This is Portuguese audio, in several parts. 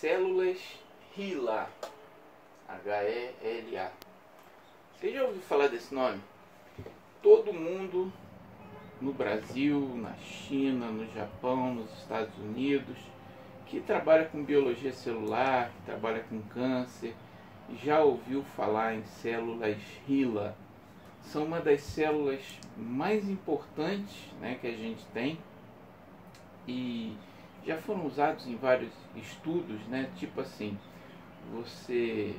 Células HeLa, H-E-L-A. Você já ouviu falar desse nome? Todo mundo no Brasil, na China, no Japão, nos Estados Unidos, que trabalha com biologia celular, que trabalha com câncer, já ouviu falar em células HeLa. São uma das células mais importantes, né, que a gente tem, e já foram usados em vários estudos, né, tipo assim, você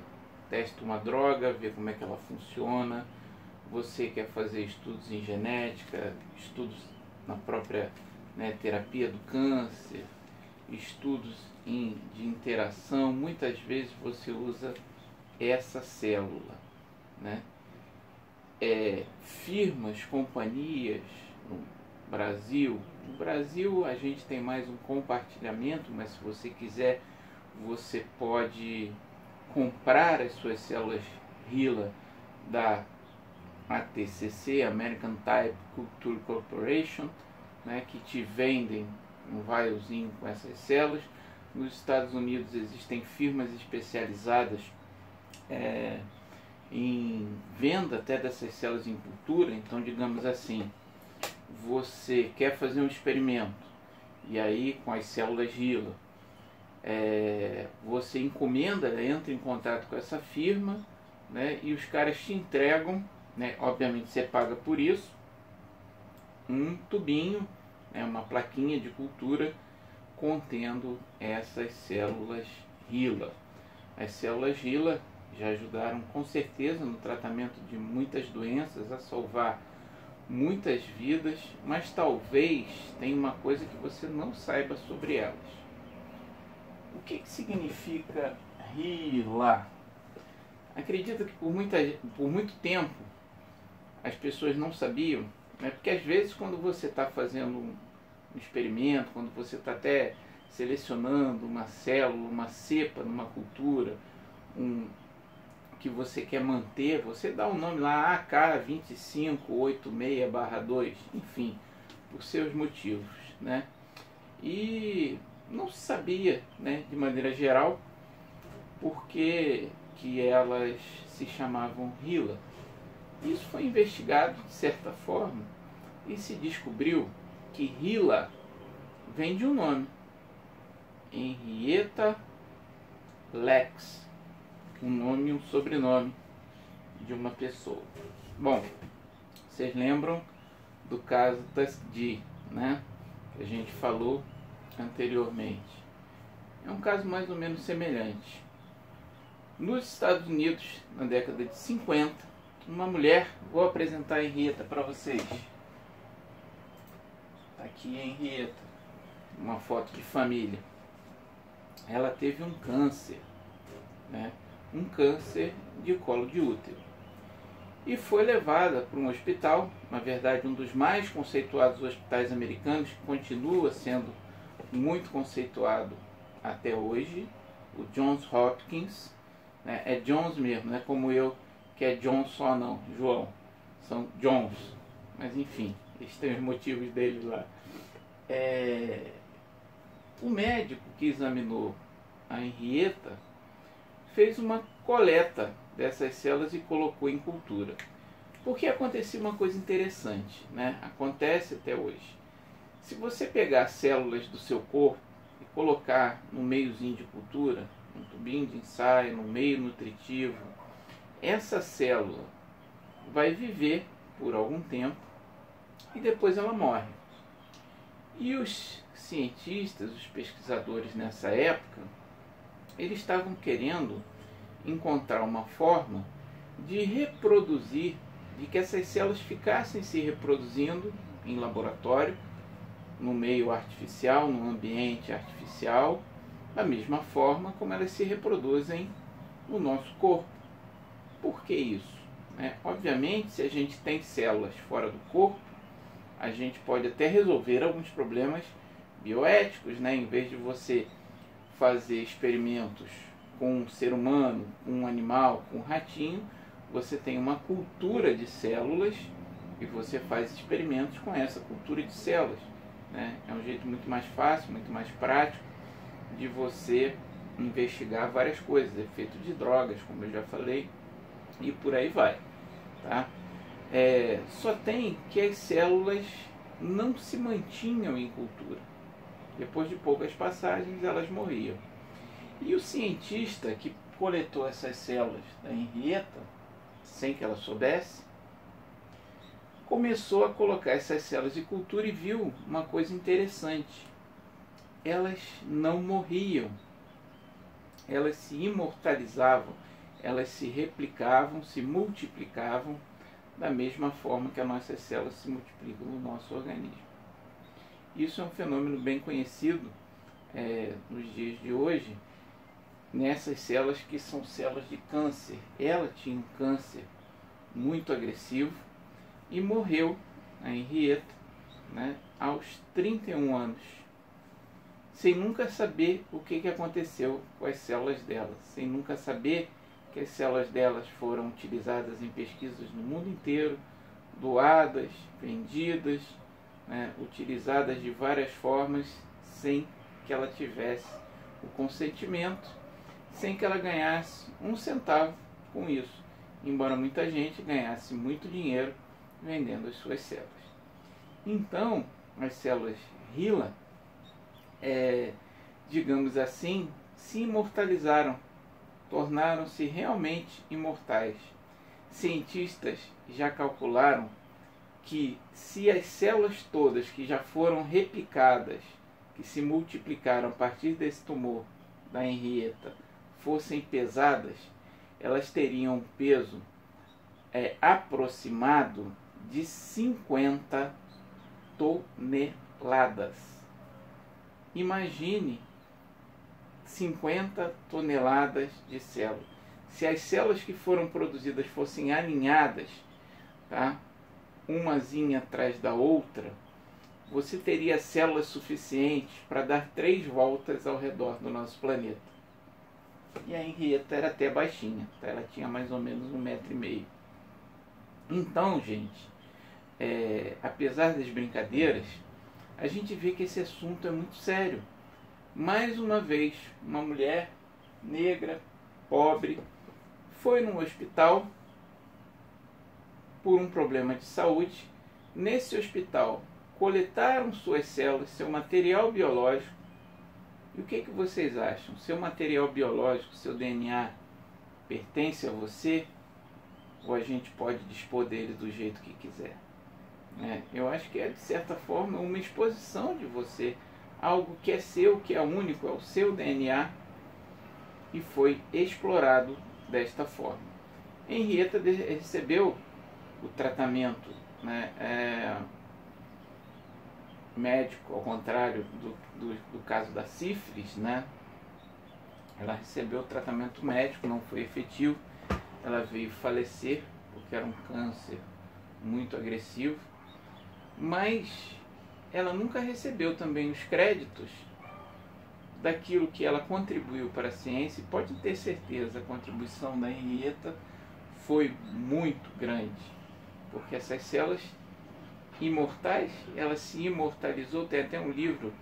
testa uma droga, vê como é que ela funciona, você quer fazer estudos em genética, estudos na própria, né, terapia do câncer, estudos de interação, muitas vezes você usa essa célula, né? Firmas, companhias no Brasil a gente tem mais um compartilhamento, mas se você quiser, você pode comprar as suas células HeLa da ATCC, American Type Culture Corporation, né, que te vendem um vaiozinho com essas células. Nos Estados Unidos existem firmas especializadas em venda até dessas células em cultura. Então, digamos assim, você quer fazer um experimento e aí com as células HeLa você encomenda, entra em contato com essa firma, né, e os caras te entregam, né, obviamente você paga por isso, um tubinho, né, uma plaquinha de cultura contendo essas células HeLa. As células HeLa já ajudaram com certeza no tratamento de muitas doenças, a salvar muitas vidas, mas talvez tenha uma coisa que você não saiba sobre elas. O que significa HeLa? Acredito que por muito tempo as pessoas não sabiam, né? Porque às vezes quando você está fazendo um experimento, quando você está até selecionando uma célula, uma cepa numa cultura, que você quer manter, você dá um nome lá, AK2586/2, enfim, por seus motivos, né? E não se sabia, né, de maneira geral, porque que elas se chamavam HeLa. Isso foi investigado de certa forma e se descobriu que HeLa vem de um nome, Henrietta Lacks, um nome e um sobrenome de uma pessoa. Bom, vocês lembram do caso Tuskegee, né, que a gente falou anteriormente. É um caso mais ou menos semelhante. Nos Estados Unidos, na década de 50, uma mulher, vou apresentar a Henrietta para vocês. Tá aqui a Henrietta, uma foto de família. Ela teve um câncer, né? Um câncer de colo de útero, e foi levada para um hospital, na verdade um dos mais conceituados hospitais americanos, que continua sendo muito conceituado até hoje, o Johns Hopkins, né? É Johns mesmo, não é como eu, que é John só não, João, são Johns, mas enfim, eles têm os motivos deles lá. O médico que examinou a Henrietta fez uma coleta dessas células e colocou em cultura. Porque acontecia uma coisa interessante, né? Acontece até hoje. Se você pegar células do seu corpo e colocar no meiozinho de cultura, num tubinho de ensaio, no meio nutritivo, essa célula vai viver por algum tempo e depois ela morre. E os cientistas, os pesquisadores nessa época, eles estavam querendo encontrar uma forma de reproduzir, de que essas células ficassem se reproduzindo em laboratório, no meio artificial, no ambiente artificial, da mesma forma como elas se reproduzem no nosso corpo. Por que isso? Obviamente, se a gente tem células fora do corpo, a gente pode até resolver alguns problemas bioéticos, né? Em vez de você fazer experimentos com um ser humano, com um animal, com um ratinho, você tem uma cultura de células e você faz experimentos com essa cultura de células, né? É um jeito muito mais fácil, muito mais prático de você investigar várias coisas, efeito de drogas, como eu já falei, e por aí vai. Tá? Só tem que as células não se mantinham em cultura. Depois de poucas passagens, elas morriam. E o cientista que coletou essas células da Henrietta, sem que ela soubesse, começou a colocar essas células em cultura e viu uma coisa interessante. Elas não morriam. Elas se imortalizavam, elas se replicavam, se multiplicavam da mesma forma que as nossas células se multiplicam no nosso organismo. Isso é um fenômeno bem conhecido nos dias de hoje, nessas células que são células de câncer. Ela tinha um câncer muito agressivo e morreu, a Henrietta, né, aos 31 anos, sem nunca saber o que aconteceu com as células dela, sem nunca saber que as células delas foram utilizadas em pesquisas no mundo inteiro, doadas, vendidas, né, utilizadas de várias formas, sem que ela tivesse o consentimento, sem que ela ganhasse um centavo com isso, embora muita gente ganhasse muito dinheiro vendendo as suas células. Então, as células HeLa, digamos assim, se imortalizaram, tornaram-se realmente imortais. Cientistas já calcularam que se as células todas que já foram replicadas, que se multiplicaram a partir desse tumor da Henrietta, fossem pesadas, elas teriam um peso aproximado de 50 toneladas. Imagine 50 toneladas de células. Se as células que foram produzidas fossem alinhadas, tá, umazinha atrás da outra, você teria células suficientes para dar 3 voltas ao redor do nosso planeta. E a Henrietta era até baixinha, tá? Ela tinha mais ou menos 1,5 m. Então, gente, apesar das brincadeiras, a gente vê que esse assunto é muito sério. Mais uma vez, uma mulher negra, pobre, foi num hospital por um problema de saúde. Nesse hospital, coletaram suas células, seu material biológico. E o que vocês acham? Seu material biológico, seu DNA, pertence a você? Ou a gente pode dispor dele do jeito que quiser? Eu acho que é, de certa forma, uma exposição de você. Algo que é seu, que é único, é o seu DNA, e foi explorado desta forma. Henrietta recebeu o tratamento, médico, ao contrário do caso da sífilis, né? Ela recebeu o tratamento médico, não foi efetivo, ela veio falecer, porque era um câncer muito agressivo, mas ela nunca recebeu também os créditos daquilo que ela contribuiu para a ciência. E pode ter certeza, a contribuição da Henrietta foi muito grande, porque essas células imortais, ela se imortalizou. Tem até um livro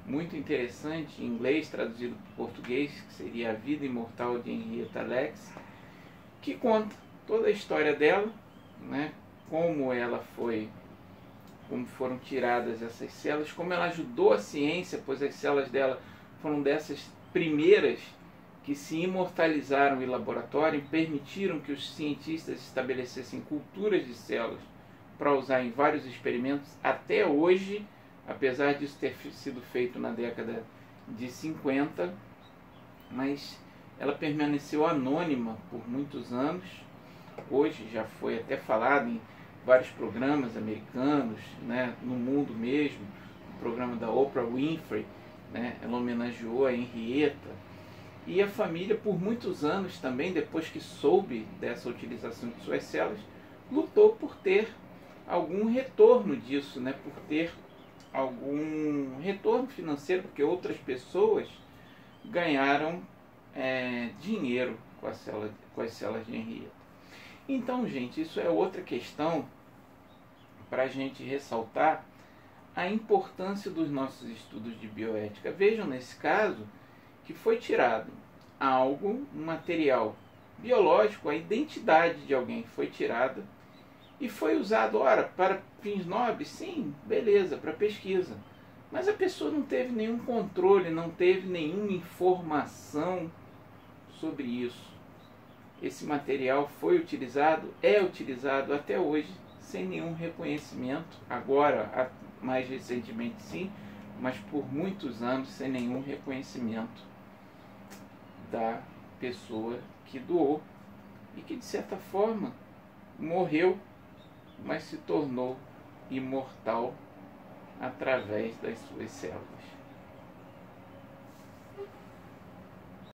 muito interessante em inglês, traduzido para o português, que seria A Vida Imortal de Henrietta Lacks, que conta toda a história dela, né? Como foram tiradas essas células, como ela ajudou a ciência, pois as células dela foram dessas primeiras que se imortalizaram em laboratório e permitiram que os cientistas estabelecessem culturas de células para usar em vários experimentos até hoje, apesar disso ter sido feito na década de 50, mas ela permaneceu anônima por muitos anos. Hoje já foi até falado em vários programas americanos, né, no mundo mesmo. O programa da Oprah Winfrey, né, ela homenageou a Henrietta. E a família, por muitos anos também, depois que soube dessa utilização de suas células, lutou por ter algum retorno disso, né, por ter algum retorno financeiro, porque outras pessoas ganharam dinheiro com as células de Henrietta. Então, gente, isso é outra questão para a gente ressaltar a importância dos nossos estudos de bioética. Vejam, nesse caso, que foi tirado algo, um material biológico, a identidade de alguém foi tirada e foi usado, ora, para fins nobres, sim, beleza, para pesquisa. Mas a pessoa não teve nenhum controle, não teve nenhuma informação sobre isso. Esse material foi utilizado, é utilizado até hoje, sem nenhum reconhecimento. Agora, mais recentemente sim, mas por muitos anos sem nenhum reconhecimento da pessoa que doou e que de certa forma morreu, mas se tornou imortal através das suas células.